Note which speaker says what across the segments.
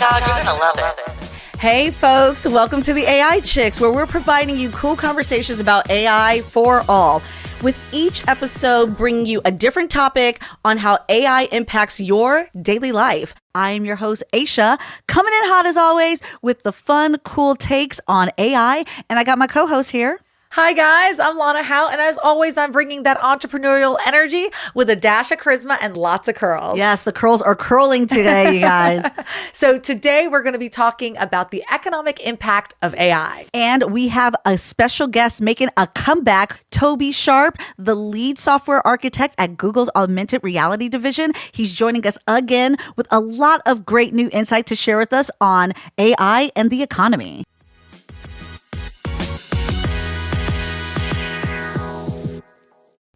Speaker 1: God, you're gonna love it.
Speaker 2: Hey folks, welcome to the AI Chicks, where we're providing you cool conversations about AI for all. With each episode bringing you a different topic on how AI impacts your daily life. I am your host, Aisha, coming in hot as always with the fun, cool takes on AI. And I got my co-host here.
Speaker 3: Hi guys, I'm Lana Howe, and as always, I'm bringing that entrepreneurial energy with a dash of charisma and lots of curls.
Speaker 2: Yes, the curls are curling today, you guys.
Speaker 3: So today we're going to be talking about the economic impact of AI.
Speaker 2: And we have a special guest making a comeback, Toby Sharp, the lead software architect at Google's augmented reality division. He's joining us again with a lot of great new insight to share with us on AI and the economy.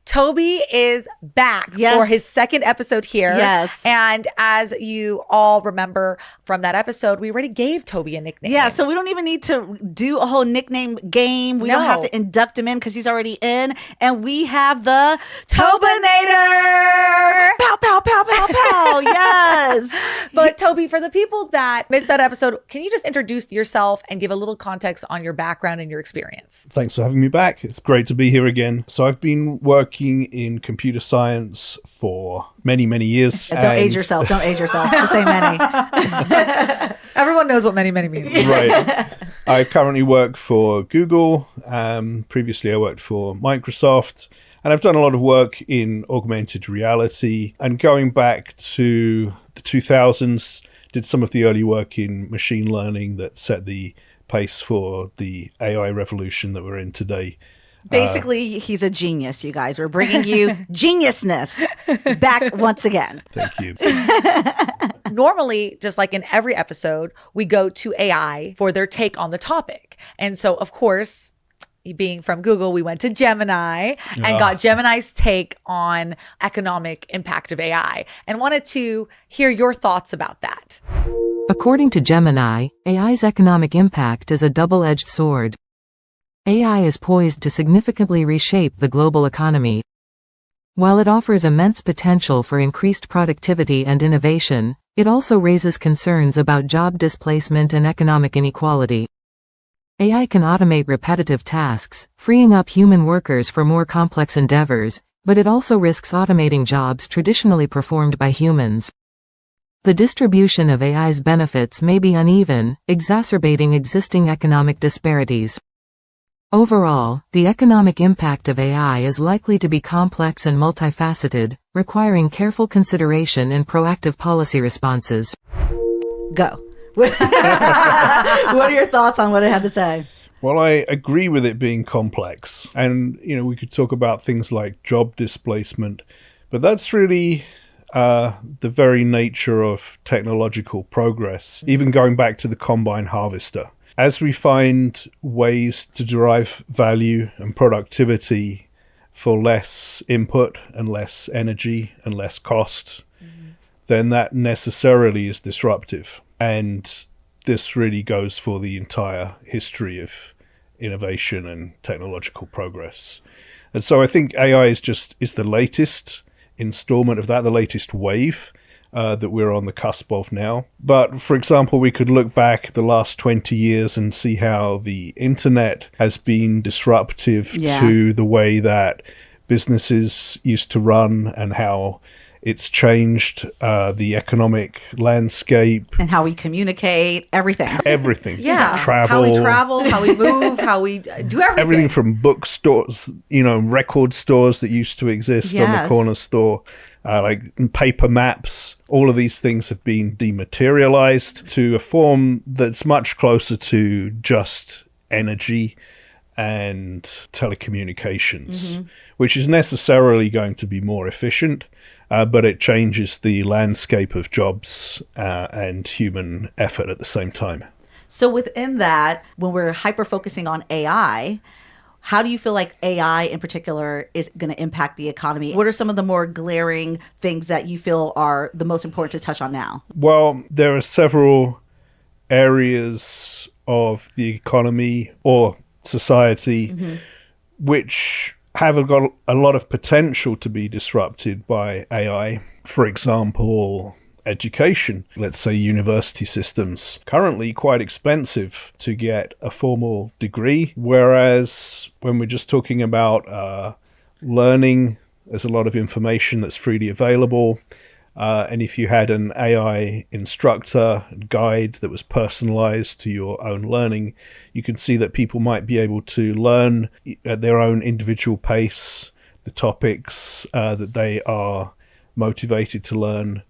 Speaker 3: Toby is back for his second episode here.
Speaker 2: Yes.
Speaker 3: And as you all remember from that episode, we already gave Toby a nickname.
Speaker 2: Yeah, so we don't even need to do a whole nickname game. We don't have to induct him in because he's already in. And we have the Tobinator! Pow, pow, pow, pow, pow. Yes.
Speaker 3: But Toby, for the people that missed that episode, can you just introduce yourself and give a little context on your background and your experience?
Speaker 4: Thanks for having me back. It's great to be here again. So I've been working in computer science for many, many years.
Speaker 2: Don't age yourself. Don't age yourself. Just say many.
Speaker 3: Everyone knows what many means.
Speaker 4: Right. I currently work for Google. Previously, I worked for Microsoft. And I've done a lot of work in augmented reality. And going back to the 2000s, did some of the early work in machine learning that set the pace for the AI revolution that we're in today.
Speaker 2: Basically, he's a genius, you guys. We're bringing you geniusness back once again.
Speaker 4: Thank you.
Speaker 3: Normally, just like in every episode, we go to AI for their take on the topic. And so, of course, being from Google, we went to Gemini and got Gemini's take on economic impact of AI and wanted to hear your thoughts about that.
Speaker 5: According to Gemini, AI's economic impact is a double-edged sword. AI is poised to significantly reshape the global economy. While it offers immense potential for increased productivity and innovation, it also raises concerns about job displacement and economic inequality. AI can automate repetitive tasks, freeing up human workers for more complex endeavors, but it also risks automating jobs traditionally performed by humans. The distribution of AI's benefits may be uneven, exacerbating existing economic disparities. Overall, the economic impact of AI is likely to be complex and multifaceted, requiring careful consideration and proactive policy responses.
Speaker 2: Go. What are your thoughts on what I had to say?
Speaker 4: Well, I agree with it being complex. And, we could talk about things like job displacement, but that's really the very nature of technological progress, even going back to the combine harvester. As we find ways to derive value and productivity for less input and less energy and less cost, then that necessarily is disruptive. And this really goes for the entire history of innovation and technological progress. And so I think AI is the latest installment of that, the latest wave that we're on the cusp of now. But for example, we could look back the last 20 years and see how the internet has been disruptive to the way that businesses used to run and how it's changed the economic landscape.
Speaker 2: And how we communicate, everything.
Speaker 4: Everything.
Speaker 3: Yeah.
Speaker 4: Travel.
Speaker 3: How we travel, how we move, how we do everything.
Speaker 4: Everything from bookstores, record stores that used to exist on the corner store, like paper maps. All of these things have been dematerialized to a form that's much closer to just energy and telecommunications, which is necessarily going to be more efficient, but it changes the landscape of jobs and human effort at the same time.
Speaker 2: So within that, when we're hyper-focusing on AI, how do you feel like AI in particular is going to impact the economy? What are some of the more glaring things that you feel are the most important to touch on now?
Speaker 4: Well, there are several areas of the economy or society which have got a lot of potential to be disrupted by AI. For example, education. Let's say university systems, currently quite expensive to get a formal degree, whereas when we're just talking about learning, there's a lot of information that's freely available. And if you had an AI instructor guide that was personalized to your own learning, you can see that people might be able to learn at their own individual pace the topics that they are motivated to learn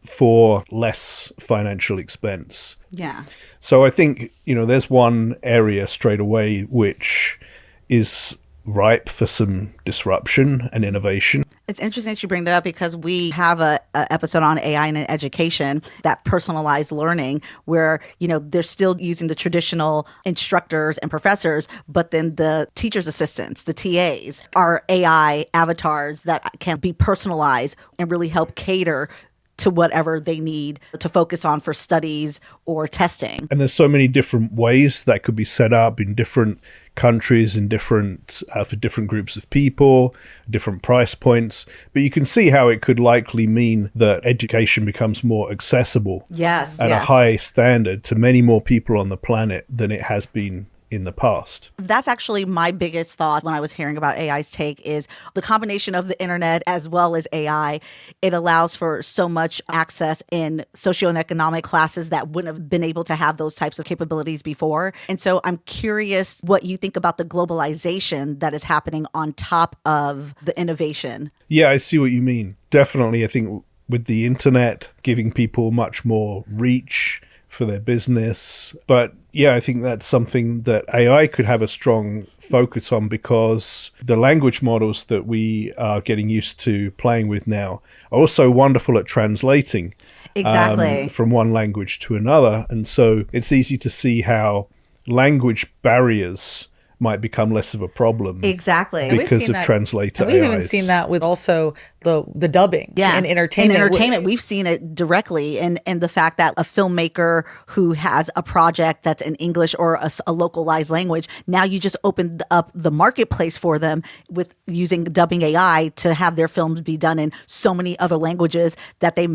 Speaker 4: for less financial expense.
Speaker 2: Yeah.
Speaker 4: So I think, there's one area straight away which is ripe for some disruption and innovation.
Speaker 2: It's interesting that you bring that up because we have a episode on AI and education, that personalized learning where, they're still using the traditional instructors and professors, but then the teachers' assistants, the TAs, are AI avatars that can be personalized and really help cater to whatever they need to focus on for studies or testing.
Speaker 4: And there's so many different ways that could be set up in different countries and different for different groups of people, different price points. But you can see how it could likely mean that education becomes more accessible
Speaker 2: Yes,
Speaker 4: at a high standard to many more people on the planet than it has been in the past.
Speaker 2: That's actually my biggest thought when I was hearing about AI's take is the combination of the internet as well as AI. It allows for so much access in socioeconomic classes that wouldn't have been able to have those types of capabilities before. And so I'm curious what you think about the globalization that is happening on top of the innovation.
Speaker 4: Yeah, I see what you mean. Definitely, I think with the internet giving people much more reach for their business. But yeah, I think that's something that AI could have a strong focus on because the language models that we are getting used to playing with now are also wonderful at translating from one language to another. And so it's easy to see how language barriers might become less of a problem.
Speaker 2: Exactly.
Speaker 4: Because of translator AIs.
Speaker 3: We've even seen that with also the dubbing in entertainment.
Speaker 2: In entertainment, we've seen it directly in the fact that a filmmaker who has a project that's in English or a localized language, now you just open up the marketplace for them with using dubbing AI to have their films be done in so many other languages that they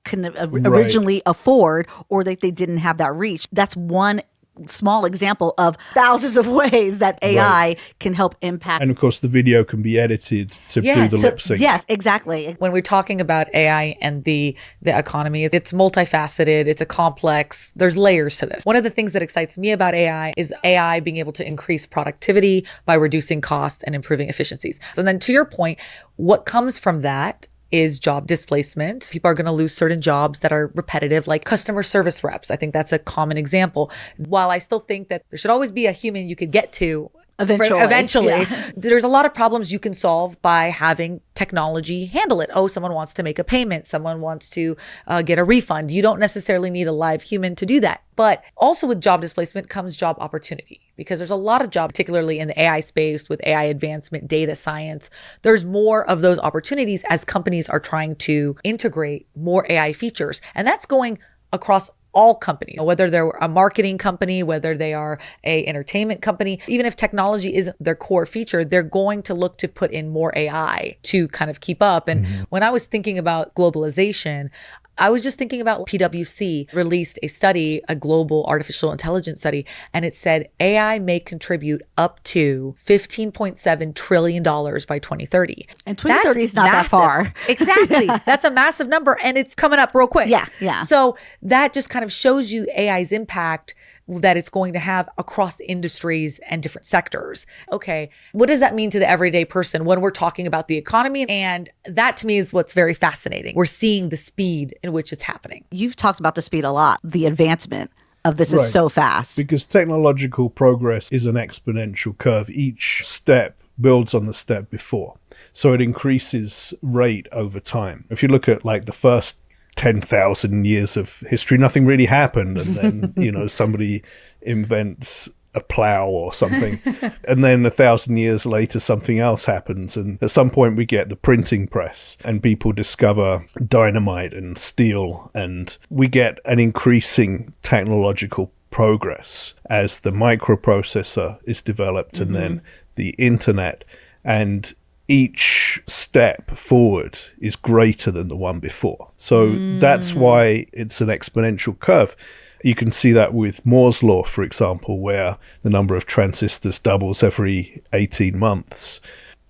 Speaker 2: couldn't originally afford or that they didn't have that reach. That's one small example of thousands of ways that AI can help impact.
Speaker 4: And of course, the video can be edited to do the lip sync.
Speaker 2: Yes, exactly.
Speaker 3: When we're talking about AI and the economy, it's multifaceted, it's a complex, there's layers to this. One of the things that excites me about AI is AI being able to increase productivity by reducing costs and improving efficiencies. So then to your point, what comes from that is job displacement. People are going to lose certain jobs that are repetitive, like customer service reps. I think that's a common example. While I still think that there should always be a human you could get to eventually. There's a lot of problems you can solve by having technology handle it. Oh, someone wants to make a payment. Someone wants to get a refund. You don't necessarily need a live human to do that. But also with job displacement comes job opportunity because there's a lot of jobs, particularly in the AI space with AI advancement, data science. There's more of those opportunities as companies are trying to integrate more AI features. And that's going across all companies, whether they're a marketing company, whether they are a entertainment company, even if technology isn't their core feature, they're going to look to put in more AI to kind of keep up. And when I was thinking about globalization, I was just thinking about PwC released a study, a global artificial intelligence study, and it said AI may contribute up to $15.7 trillion by 2030.
Speaker 2: And 2030 is not
Speaker 3: massive.
Speaker 2: That far.
Speaker 3: Exactly. That's a massive number and it's coming up real quick.
Speaker 2: Yeah.
Speaker 3: So that just kind of shows you AI's impact that it's going to have across industries and different sectors. Okay, what does that mean to the everyday person when we're talking about the economy? And that to me is what's very fascinating. We're seeing the speed in which it's happening.
Speaker 2: You've talked about the speed a lot. The advancement of this is so fast.
Speaker 4: Because technological progress is an exponential curve. Each step builds on the step before. So it increases rate over time. If you look at like the first 10,000 years of history, nothing really happened. And then, somebody invents a plow or something. And then 1,000 years later, something else happens. And at some point we get the printing press and people discover dynamite and steel. And we get an increasing technological progress as the microprocessor is developed and then the internet. And each step forward is greater than the one before. So that's why it's an exponential curve. You can see that with Moore's law, for example, where the number of transistors doubles every 18 months,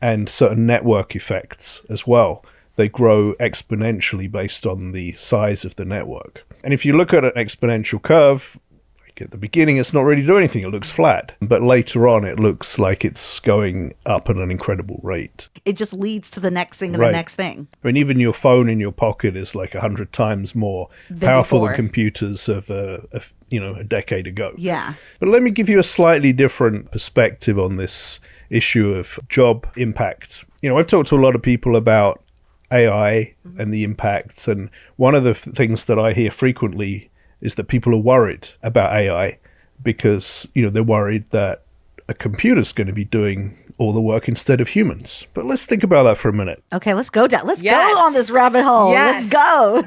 Speaker 4: and certain network effects as well. They grow exponentially based on the size of the network. And if you look at an exponential curve, like at the beginning, it's not really doing anything. It looks flat. But later on, it looks like it's going up at an incredible rate.
Speaker 2: It just leads to the next thing and the next thing.
Speaker 4: I mean, even your phone in your pocket is like 100 times more powerful than computers of a decade ago.
Speaker 2: Yeah.
Speaker 4: But let me give you a slightly different perspective on this issue of job impact. I've talked to a lot of people about AI and the impacts, and one of the things that I hear frequently is that people are worried about AI because they're worried that a computer's going to be doing all the work instead of humans. But let's think about that for a minute.
Speaker 2: Okay, let's go down. Let's go on this rabbit hole.
Speaker 3: Yes.
Speaker 2: Let's go.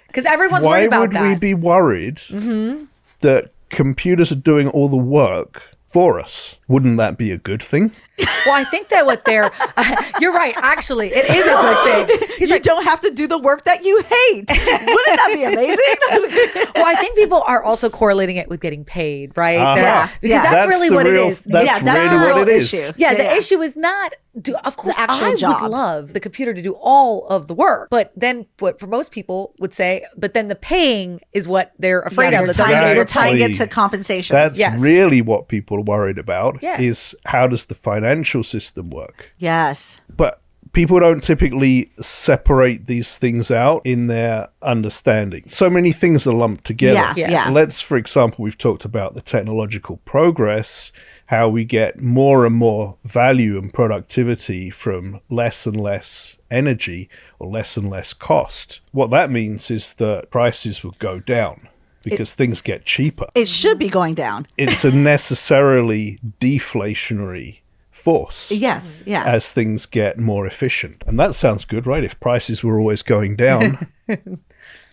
Speaker 3: Because everyone's worried about that.
Speaker 4: Why would we be worried that computers are doing all the work for us? Wouldn't that be a good thing?
Speaker 3: Well, I think that what they're, you're right, actually, it is a good thing.
Speaker 2: You don't have to do the work that you hate. Wouldn't that be amazing?
Speaker 3: Well, I think people are also correlating it with getting paid, right?
Speaker 2: Yeah.
Speaker 3: Because that's really what it is.
Speaker 2: That's the real issue.
Speaker 3: Yeah, the issue is not, of course,
Speaker 2: the actual
Speaker 3: I
Speaker 2: job.
Speaker 3: would love the computer to do all of the work. But then what for most people would say, but then the paying is what they're afraid of.
Speaker 2: You're tying it to compensation.
Speaker 4: That's really what people are worried about,
Speaker 3: Yes.
Speaker 4: is how does the financial system work?
Speaker 2: Yes.
Speaker 4: But people don't typically separate these things out in their understanding. So many things are lumped together.
Speaker 2: Yeah,
Speaker 3: Yes.
Speaker 2: yeah.
Speaker 4: Let's, for example, we've talked about the technological progress, how we get more and more value and productivity from less and less energy or less and less cost. What that means is that prices will go down because things get cheaper.
Speaker 2: It should be going down.
Speaker 4: It's a necessarily deflationary force.
Speaker 2: Yes, yeah.
Speaker 4: As things get more efficient. And that sounds good, right? If prices were always going down.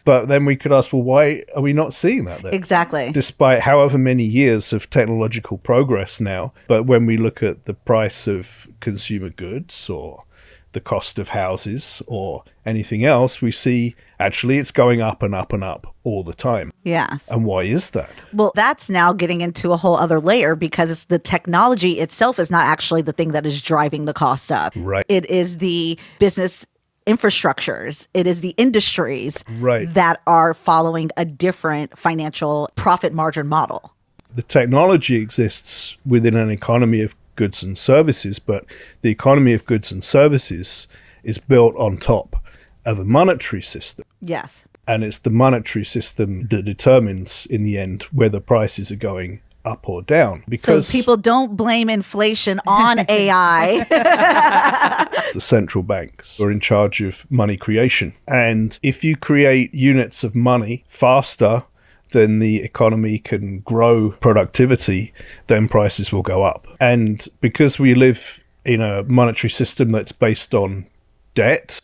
Speaker 4: But then we could ask, well, why are we not seeing that then?
Speaker 2: Exactly.
Speaker 4: Despite however many years of technological progress now. But when we look at the price of consumer goods or the cost of houses or anything else, we see actually it's going up and up and up all the time.
Speaker 2: Yeah.
Speaker 4: And why is that?
Speaker 2: Well, that's now getting into a whole other layer because it's the technology itself is not actually the thing that is driving the cost up.
Speaker 4: Right.
Speaker 2: It is the business infrastructures. It is the industries that are following a different financial profit margin model.
Speaker 4: The technology exists within an economy of goods and services, but the economy of goods and services is built on top of a monetary system.
Speaker 2: Yes.
Speaker 4: And it's the monetary system that determines in the end whether prices are going up or down. Because
Speaker 2: so people don't blame inflation on AI.
Speaker 4: the central banks are in charge of money creation. And if you create units of money faster than the economy can grow productivity, then prices will go up. And because we live in a monetary system that's based on debt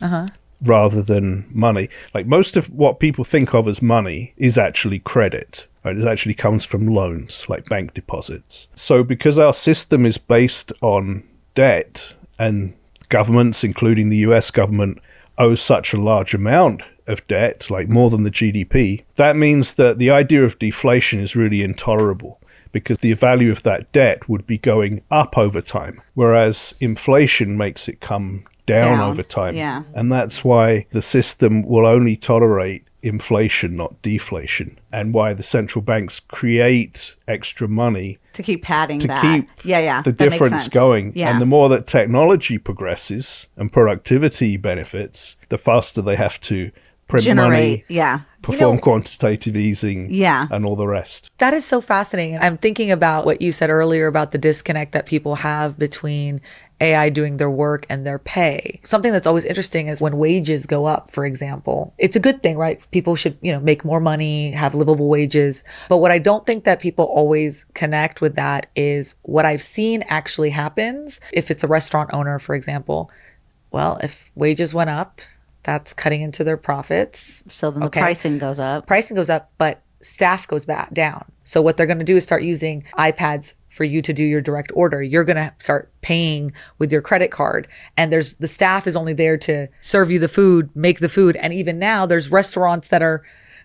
Speaker 4: rather than money, like most of what people think of as money is actually credit. Right? It actually comes from loans, like bank deposits. So because our system is based on debt and governments, including the US government, owe such a large amount of debt, like more than the GDP, that means that the idea of deflation is really intolerable because the value of that debt would be going up over time, whereas inflation makes it come down over time.
Speaker 2: Yeah.
Speaker 4: And that's why the system will only tolerate inflation, not deflation, and why the central banks create extra money
Speaker 2: to keep padding
Speaker 4: to
Speaker 2: that.
Speaker 4: keep
Speaker 2: that
Speaker 4: the
Speaker 2: makes
Speaker 4: difference
Speaker 2: sense.
Speaker 4: going.
Speaker 2: Yeah.
Speaker 4: And the more that technology progresses and productivity benefits, the faster they have to print money, perform quantitative easing, and all the rest.
Speaker 3: That is so fascinating. I'm thinking about what you said earlier about the disconnect that people have between AI doing their work and their pay. Something that's always interesting is when wages go up, for example. It's a good thing, right? People should, make more money, have livable wages. But what I don't think that people always connect with that is what I've seen actually happens. If it's a restaurant owner, for example, well, if wages went up, that's cutting into their profits.
Speaker 2: So then the pricing goes up.
Speaker 3: Pricing goes up, but staff goes back down. So what they're going to do is start using iPads for you to do your direct order. You're going to start paying with your credit card. And the staff is only there to serve you the food, make the food. And even now there's restaurants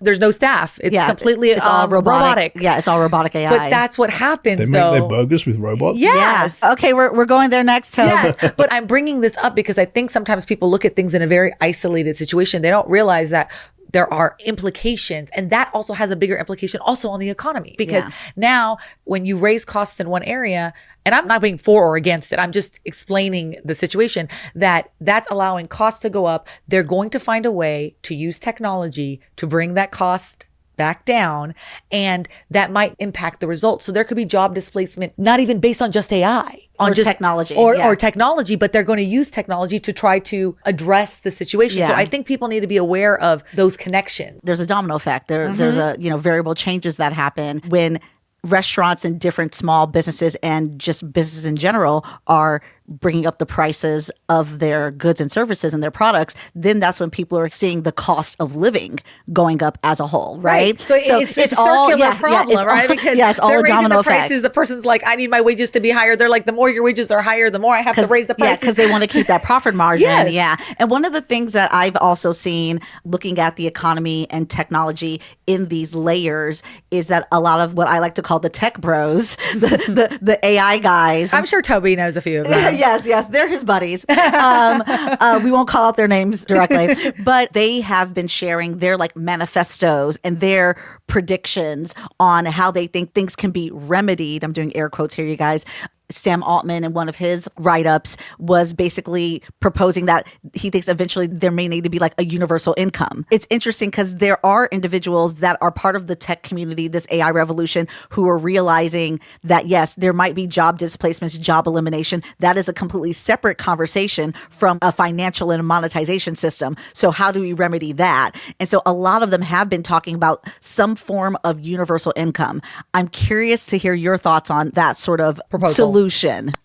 Speaker 3: there's no staff. It's completely
Speaker 2: it's all robotic. Yeah, it's all robotic AI.
Speaker 3: But that's what happens,
Speaker 4: They make
Speaker 3: though.
Speaker 4: their burgers with robots?
Speaker 3: Yes.
Speaker 2: Okay, we're going there next, Toby.
Speaker 3: Yes. But I'm bringing this up because I think sometimes people look at things in a very isolated situation. They don't realize that there are implications, and that also has a bigger implication also on the economy, because now when you raise costs in one area, and I'm not being for or against it, I'm just explaining the situation, that's allowing costs to go up. They're going to find a way to use technology to bring that cost back down, and that might impact the results. So there could be job displacement, not even based on just AI.
Speaker 2: Or technology.
Speaker 3: Or technology, but they're going to use technology to try to address the situation. So I think people need to be aware of those connections.
Speaker 2: There's a domino effect. There's a variable changes that happen when restaurants and different small businesses and just businesses in general are bringing up the prices of their goods and services and their products. Then that's when people are seeing the cost of living going up as a whole, right?
Speaker 3: So it's a circular problem, right? Because
Speaker 2: it's all
Speaker 3: they're
Speaker 2: a domino
Speaker 3: raising the
Speaker 2: effect.
Speaker 3: prices. The person's like, I need my wages to be higher. They're like, the more your wages are higher, the more I have to raise the prices.
Speaker 2: Yeah, because they want to keep that profit margin.
Speaker 3: Yes.
Speaker 2: Yeah. And one of the things that I've also seen looking at the economy and technology in these layers is that a lot of what I like to call the tech bros, the AI guys.
Speaker 3: I'm sure Toby knows a few of them.
Speaker 2: Yes, they're his buddies. We won't call out their names directly, but they have been sharing their like manifestos and their predictions on how they think things can be remedied. I'm doing air quotes here, you guys. Sam Altman, in one of his write-ups, was basically proposing that he thinks eventually there may need to be like a universal income. It's interesting because there are individuals that are part of the tech community, this AI revolution, who are realizing that, yes, there might be job displacements, job elimination. That is a completely separate conversation from a financial and a monetization system. So how do we remedy that? And so a lot of them have been talking about some form of universal income. I'm curious to hear your thoughts on that sort of solution.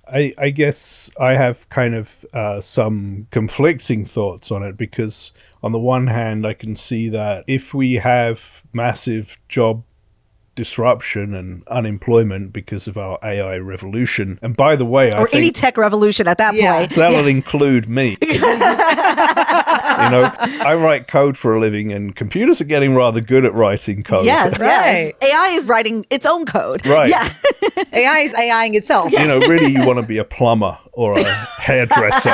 Speaker 4: I guess I have kind of some conflicting thoughts on it, because on the one hand, I can see that if we have massive job disruption and unemployment because of our AI revolution, and by the way,
Speaker 2: or any tech revolution at that point,
Speaker 4: that'll include me. I write code for a living, and computers are getting rather good at writing code.
Speaker 2: Yes. AI is writing its own code.
Speaker 4: Right.
Speaker 2: Yeah.
Speaker 3: AI is AIing itself.
Speaker 4: Really, you want to be a plumber or a hairdresser,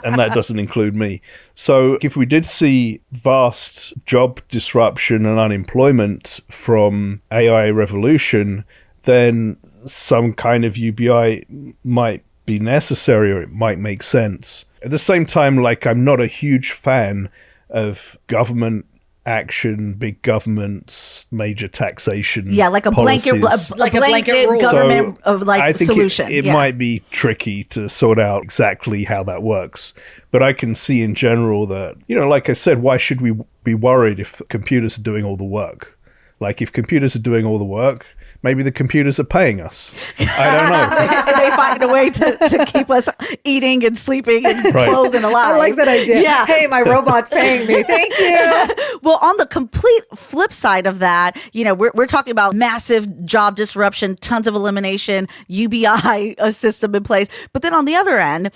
Speaker 4: and that doesn't include me. So if we did see vast job disruption and unemployment from AI revolution, then some kind of UBI might be necessary, or it might make sense. At the same time, I'm not a huge fan of government action, big governments, major taxation.
Speaker 2: Yeah, like a blanket,
Speaker 3: like a blanket rule.
Speaker 2: Government
Speaker 4: so
Speaker 2: of
Speaker 4: I think
Speaker 2: solution.
Speaker 4: It might be tricky to sort out exactly how that works. But I can see in general that, like I said, why should we be worried if computers are doing all the work? Like, if computers are doing all the work, maybe the computers are paying us. I don't know.
Speaker 2: And they find a way to keep us eating and sleeping and clothed and alive.
Speaker 3: I like that idea.
Speaker 2: Yeah.
Speaker 3: Hey, my robot's paying me. Thank you.
Speaker 2: Well, on the complete flip side of that, we're talking about massive job disruption, tons of elimination, UBI system in place. But then on the other end,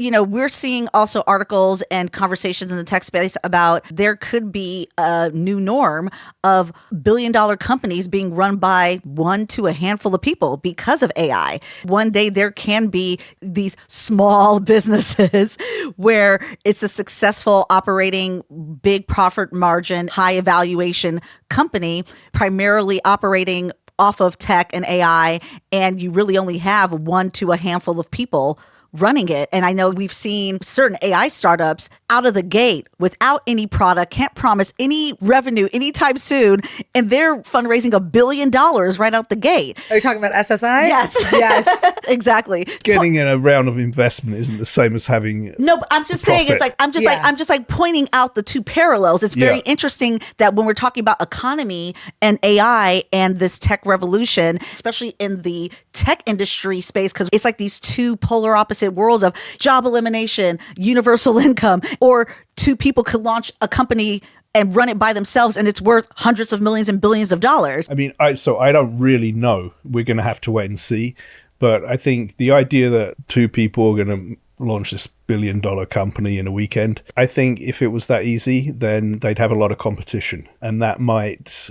Speaker 2: we're seeing also articles and conversations in the tech space about there could be a new norm of billion-dollar companies being run by one to a handful of people because of AI. One day there can be these small businesses where it's a successful operating, big profit margin, high evaluation company, primarily operating off of tech and AI, and you really only have one to a handful of people running it. And I know we've seen certain AI startups out of the gate without any product, can't promise any revenue anytime soon, and they're fundraising $1 billion right out the gate.
Speaker 3: Are you talking about SSI?
Speaker 2: Yes. Exactly.
Speaker 4: Getting in a round of investment isn't the same as having
Speaker 2: no, but I'm just saying, it's like I'm just pointing out the two parallels. It's very interesting that when we're talking about economy and AI and this tech revolution, especially in the tech industry space, because it's like these two polar opposite worlds of job elimination, universal income, or two people could launch a company and run it by themselves, and it's worth hundreds of millions and billions of dollars.
Speaker 4: I mean, I don't really know. We're going to have to wait and see. But I think the idea that two people are going to launch this billion-dollar company in a weekend, I think if it was that easy, then they'd have a lot of competition. And that might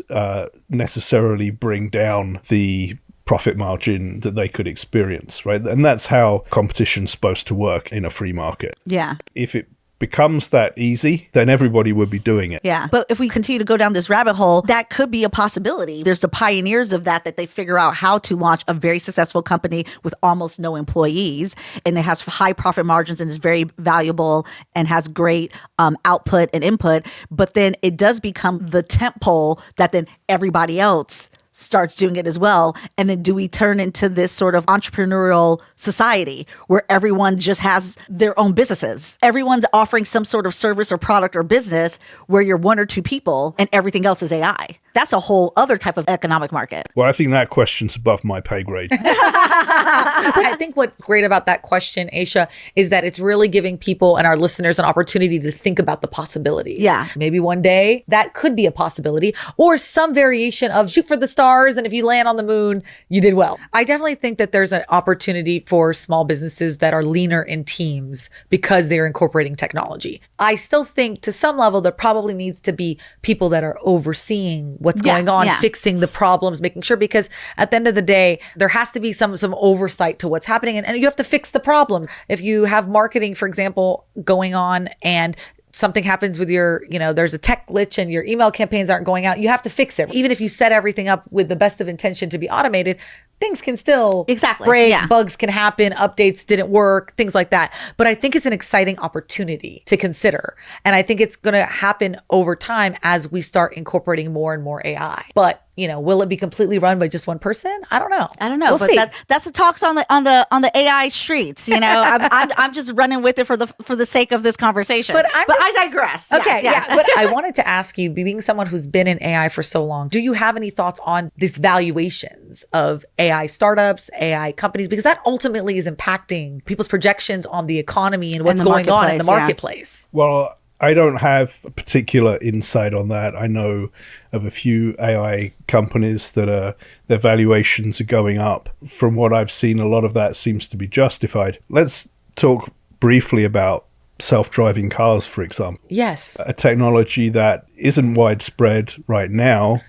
Speaker 4: necessarily bring down the profit margin that they could experience, right? And that's how competition's supposed to work in a free market.
Speaker 2: Yeah.
Speaker 4: If it becomes that easy, then everybody would be doing it.
Speaker 2: Yeah. But if we continue to go down this rabbit hole, that could be a possibility. There's the pioneers of that they figure out how to launch a very successful company with almost no employees, and it has high profit margins and is very valuable and has great output and input. But then it does become the tent pole that then everybody else starts doing it as well. And then do we turn into this sort of entrepreneurial society where everyone just has their own businesses? Everyone's offering some sort of service or product or business where you're one or two people and everything else is AI. That's a whole other type of economic market.
Speaker 4: Well, I think that question's above my pay grade.
Speaker 3: But I think what's great about that question, Aisha, is that it's really giving people and our listeners an opportunity to think about the possibilities.
Speaker 2: Yeah.
Speaker 3: Maybe one day that could be a possibility, or some variation of shoot for the stars, and if you land on the moon, you did well. I definitely think that there's an opportunity for small businesses that are leaner in teams because they're incorporating technology. I still think to some level there probably needs to be people that are overseeing what's going on, fixing the problems, making sure, because at the end of the day, there has to be some oversight to what's happening, and you have to fix the problem. If you have marketing, for example, going on and something happens with your, there's a tech glitch and your email campaigns aren't going out, you have to fix it. Even if you set everything up with the best of intention to be automated, things can still break, bugs can happen, updates didn't work, things like that. But I think it's an exciting opportunity to consider. And I think it's going to happen over time as we start incorporating more and more AI. But will it be completely run by just one person? I don't know.
Speaker 2: We'll see. That's the talks on the AI streets. I'm just running with it for the sake of this conversation. But I digress.
Speaker 3: Okay,
Speaker 2: yes.
Speaker 3: But I wanted to ask you, being someone who's been in AI for so long, do you have any thoughts on these valuations of AI startups, AI companies? Because that ultimately is impacting people's projections on the economy and what's going on in the marketplace.
Speaker 4: Well, I don't have a particular insight on that. I know of a few AI companies that their valuations are going up. From what I've seen, a lot of that seems to be justified. Let's talk briefly about self-driving cars, for example.
Speaker 3: Yes.
Speaker 4: A technology that isn't widespread right now,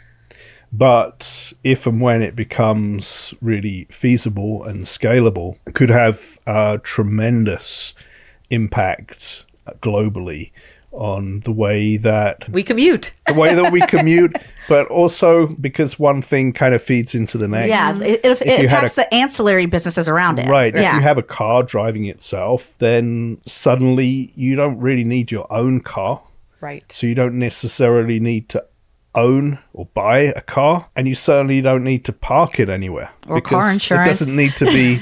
Speaker 4: but if and when it becomes really feasible and scalable, could have a tremendous impact globally on the way that
Speaker 3: we commute.
Speaker 4: But also because one thing kind of feeds into the next.
Speaker 2: Yeah, it impacts the ancillary businesses around it.
Speaker 4: Right. If you have a car driving itself, then suddenly you don't really need your own car.
Speaker 3: Right.
Speaker 4: So you don't necessarily need to own or buy a car, and you certainly don't need to park it anywhere.
Speaker 2: Or car insurance.
Speaker 4: It doesn't need to be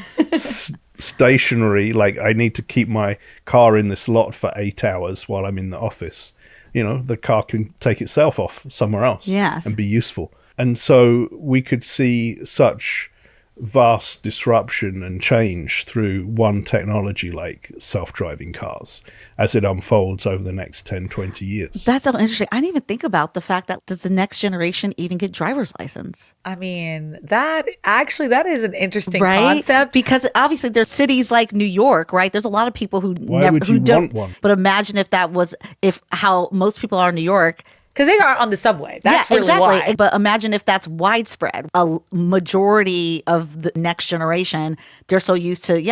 Speaker 4: stationary, like I need to keep my car in this lot for 8 hours while I'm in the office. The car can take itself off somewhere else and be useful. And so we could see such vast disruption and change through one technology like self-driving cars as it unfolds over the next 10, 20 years.
Speaker 2: That's so interesting. I didn't even think about the fact that does the next generation even get driver's license?
Speaker 3: I mean, that is an interesting concept.
Speaker 2: Because obviously there's cities like New York, right? There's a lot of people who
Speaker 4: don't want one.
Speaker 2: But imagine if that was how most people are in New York.
Speaker 3: Because they are on the subway. That's really why.
Speaker 2: But imagine if that's widespread. A majority of the next generation, they're so used to,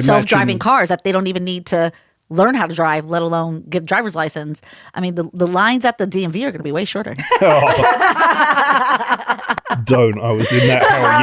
Speaker 2: self-driving cars that they don't even need to learn how to drive, let alone get a driver's license. I mean, the lines at the DMV are going to be way shorter.
Speaker 4: Don't. I was in that hell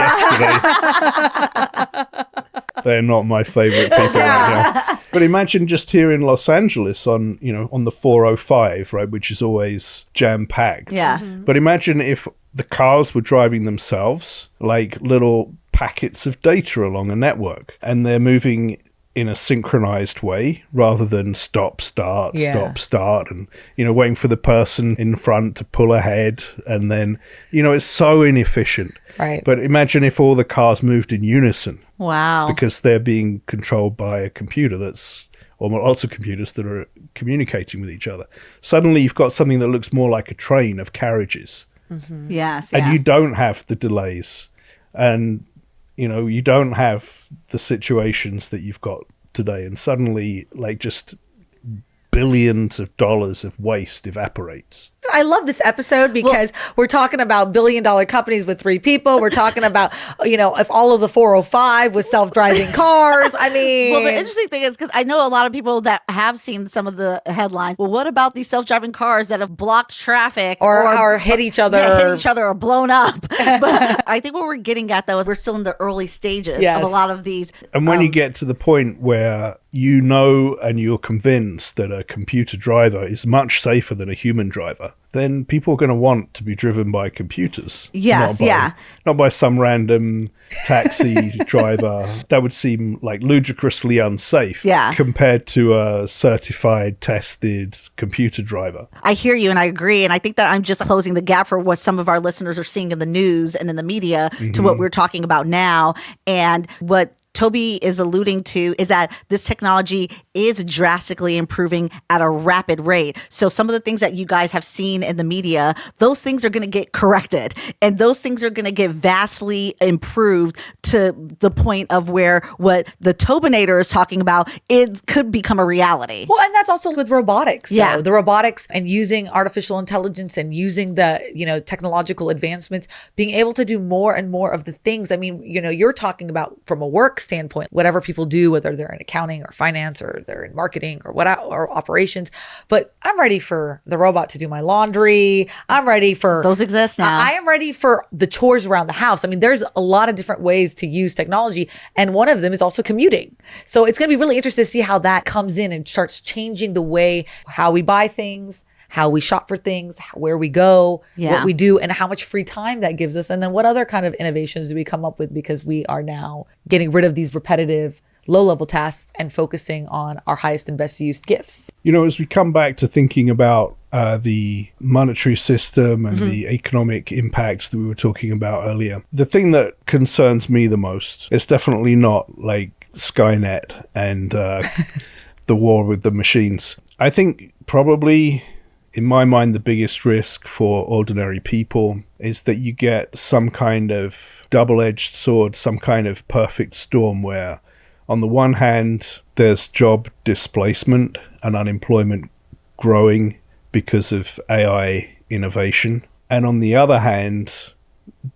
Speaker 4: yesterday. They're not my favorite people right now. But imagine just here in Los Angeles on the 405, right, which is always jam-packed.
Speaker 2: Yeah.
Speaker 3: Mm-hmm.
Speaker 4: But imagine if the cars were driving themselves like little packets of data along a network, and they're moving in a synchronized way rather than stop, start, and, waiting for the person in front to pull ahead. And then, it's so inefficient.
Speaker 3: Right.
Speaker 4: But imagine if all the cars moved in unison.
Speaker 2: Wow.
Speaker 4: Because they're being controlled by a computer that's or lots of computers that are communicating with each other. Suddenly you've got something that looks more like a train of carriages.
Speaker 2: Yes.
Speaker 4: And you don't have the delays, and you don't have the situations that you've got today, and suddenly like just billions of dollars of waste evaporates.
Speaker 3: I love this episode because we're talking about billion-dollar companies with 3 people. We're talking about, if all of the 405 was self-driving cars. I mean,
Speaker 2: well, the interesting thing is, because I know a lot of people that have seen some of the headlines. Well, what about these self-driving cars that have blocked traffic
Speaker 3: or hit each other?
Speaker 2: Yeah, hit each other or blown up. But I think what we're getting at, though, is we're still in the early stages of a lot of these.
Speaker 4: And when you get to the point where and you're convinced that a computer driver is much safer than a human driver, then people are going to want to be driven by computers.
Speaker 2: Yes,
Speaker 4: not by some random taxi driver. That would seem like ludicrously unsafe compared to a certified, tested computer driver.
Speaker 2: I hear you and I agree. And I think that I'm just closing the gap for what some of our listeners are seeing in the news and in the media to what we're talking about now. And what Toby is alluding to is that this technology is drastically improving at a rapid rate. So some of the things that you guys have seen in the media, those things are going to get corrected, and those things are going to get vastly improved to the point of where what the Tobinator is talking about, it could become a reality.
Speaker 3: Well, and that's also with robotics.
Speaker 2: Yeah.
Speaker 3: The robotics and using artificial intelligence and using the, technological advancements, being able to do more and more of the things. I mean, you're talking about from a work standpoint, whatever people do, whether they're in accounting or finance or they're in marketing or operations. But I'm ready for the robot to do my laundry. I'm ready for
Speaker 2: those exist now.
Speaker 3: I am ready for the chores around the house. I mean, there's a lot of different ways to use technology, and one of them is also commuting. So it's going to be really interesting to see how that comes in and starts changing the way how we buy things, how we shop for things, where we go, what we do, and how much free time that gives us. And then what other kind of innovations do we come up with, because we are now getting rid of these repetitive low-level tasks and focusing on our highest and best used gifts.
Speaker 4: As we come back to thinking about the monetary system and the economic impacts that we were talking about earlier, the thing that concerns me the most is definitely not like Skynet and the war with the machines. I think probably, in my mind, the biggest risk for ordinary people is that you get some kind of double-edged sword, some kind of perfect storm where, on the one hand, there's job displacement and unemployment growing because of AI innovation. And on the other hand,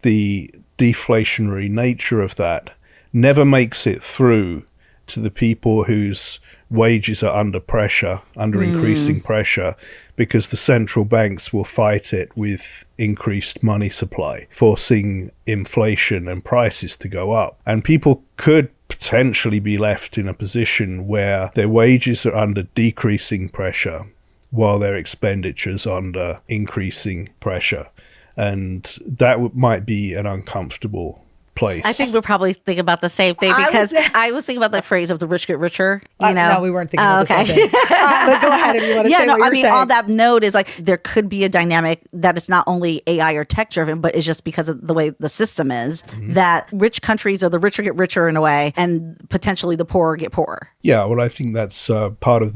Speaker 4: the deflationary nature of that never makes it through to the people whose wages are under pressure, under increasing pressure, because the central banks will fight it with increased money supply, forcing inflation and prices to go up. And people could potentially be left in a position where their wages are under decreasing pressure while their expenditures are under increasing pressure. And that might be an uncomfortable place.
Speaker 2: I think we're probably thinking about the same thing, because I was thinking about the phrase of the rich get richer.
Speaker 3: No, we weren't thinking about the same thing. But go ahead if you want to say what you're saying.
Speaker 2: On that note is like there could be a dynamic that is not only AI or tech driven, but it's just because of the way the system is, that rich countries, or the richer get richer in a way, and potentially the poorer get poorer.
Speaker 4: Yeah, well, I think that's part of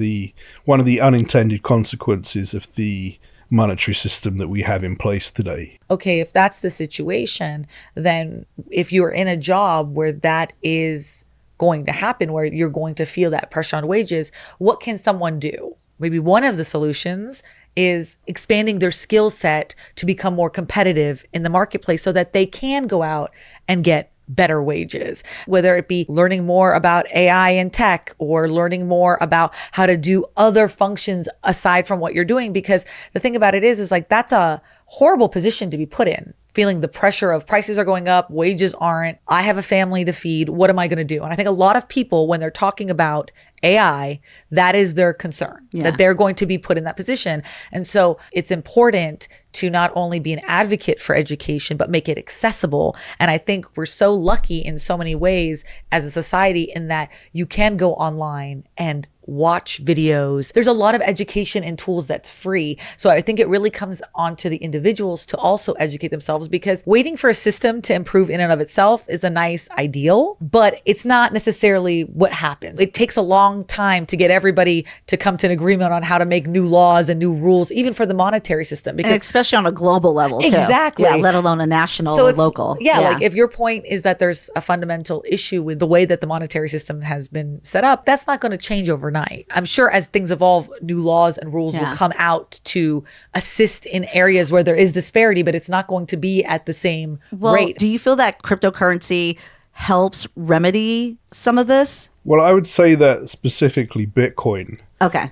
Speaker 4: one of the unintended consequences of the monetary system that we have in place today.
Speaker 3: Okay, if that's the situation, then if you're in a job where that is going to happen, where you're going to feel that pressure on wages, what can someone do? Maybe one of the solutions is expanding their skill set to become more competitive in the marketplace so that they can go out and get better wages, whether it be learning more about AI and tech, or learning more about how to do other functions aside from what you're doing. Because the thing about it is like, that's a horrible position to be put in, feeling the pressure of prices are going up, wages aren't, I have a family to feed, what am I going to do? And I think a lot of people, when they're talking about AI, that is their concern, that they're going to be put in that position. And so it's important to not only be an advocate for education, but make it accessible. And I think we're so lucky in so many ways as a society in that you can go online and watch videos. There's a lot of education and tools that's free. So I think it really comes on to the individuals to also educate themselves, because waiting for a system to improve in and of itself is a nice ideal, but it's not necessarily what happens. It takes a long time to get everybody to come to an agreement on how to make new laws and new rules, even for the monetary system. Because
Speaker 2: and especially on a global level, too.
Speaker 3: Exactly.
Speaker 2: Yeah, let alone a national or local.
Speaker 3: Yeah, like if your point is that there's a fundamental issue with the way that the monetary system has been set up, that's not going to change overnight. I'm sure as things evolve, new laws and rules will come out to assist in areas where there is disparity, but it's not going to be at the same rate.
Speaker 2: Do you feel that cryptocurrency helps remedy some of this?
Speaker 4: Well, I would say that specifically Bitcoin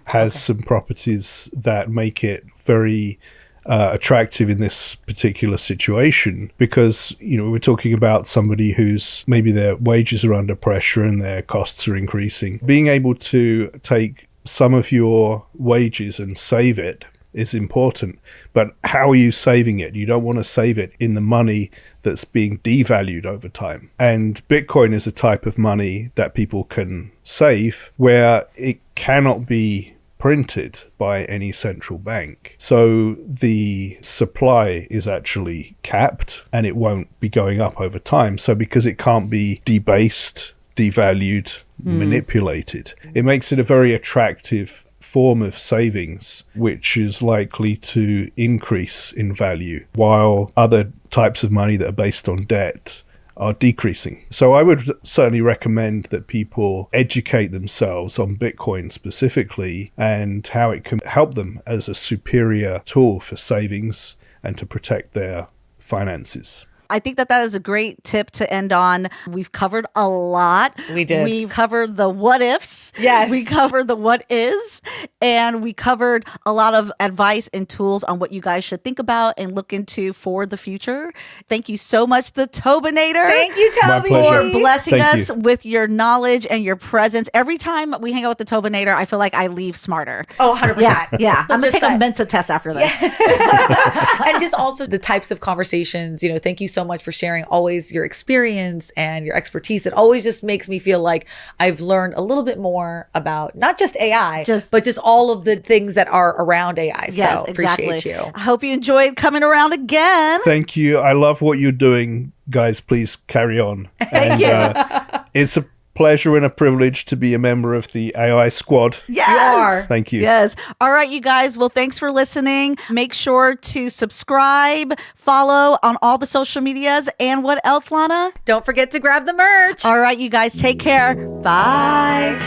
Speaker 4: has some properties that make it very attractive in this particular situation, because we're talking about somebody who's maybe their wages are under pressure and their costs are increasing. Being able to take some of your wages and save it is important, but how are you saving it? You don't want to save it in the money that's being devalued over time. And Bitcoin is a type of money that people can save where it cannot be printed by any central bank. So the supply is actually capped and it won't be going up over time. So because it can't be debased, devalued, manipulated, it makes it a very attractive form of savings, which is likely to increase in value, while other types of money that are based on debt are decreasing. So I would certainly recommend that people educate themselves on Bitcoin specifically and how it can help them as a superior tool for savings and to protect their finances.
Speaker 2: I think that is a great tip to end on. We've covered a lot.
Speaker 3: We did.
Speaker 2: We've covered the what ifs.
Speaker 3: Yes.
Speaker 2: We covered the what is. And we covered a lot of advice and tools on what you guys should think about and look into for the future. Thank you so much, the Tobinator.
Speaker 3: Thank you, Toby,
Speaker 2: for blessing
Speaker 4: Thank
Speaker 2: us
Speaker 4: you.
Speaker 2: with your knowledge and your presence. Every time we hang out with the Tobinator, I feel like I leave smarter.
Speaker 3: Oh, 100%.
Speaker 2: Yeah. I'm going to take a Mensa test after this.
Speaker 3: And just also the types of conversations, thank you so much for sharing always your experience and your expertise. It always just makes me feel like I've learned a little bit more about not just AI, but just all of the things that are around AI.
Speaker 2: Yes,
Speaker 3: so
Speaker 2: exactly.
Speaker 3: Appreciate you.
Speaker 2: I hope you enjoyed coming around again.
Speaker 4: Thank you. I love what you're doing, guys. Please carry on.
Speaker 2: Thank you.
Speaker 4: It's a pleasure and a privilege to be a member of the AI squad.
Speaker 2: Yes.
Speaker 3: You are.
Speaker 4: Thank you.
Speaker 2: Yes. All right, you guys. Well, thanks for listening. Make sure to subscribe, follow on all the social medias. And what else, Lana?
Speaker 3: Don't forget to grab the merch.
Speaker 2: All right, you guys. Take care. Bye.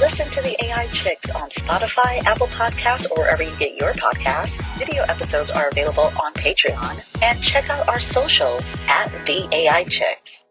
Speaker 1: Listen to the AI Chicks on Spotify, Apple Podcasts, or wherever you get your podcasts. Video episodes are available on Patreon. And check out our socials at the AI Chicks.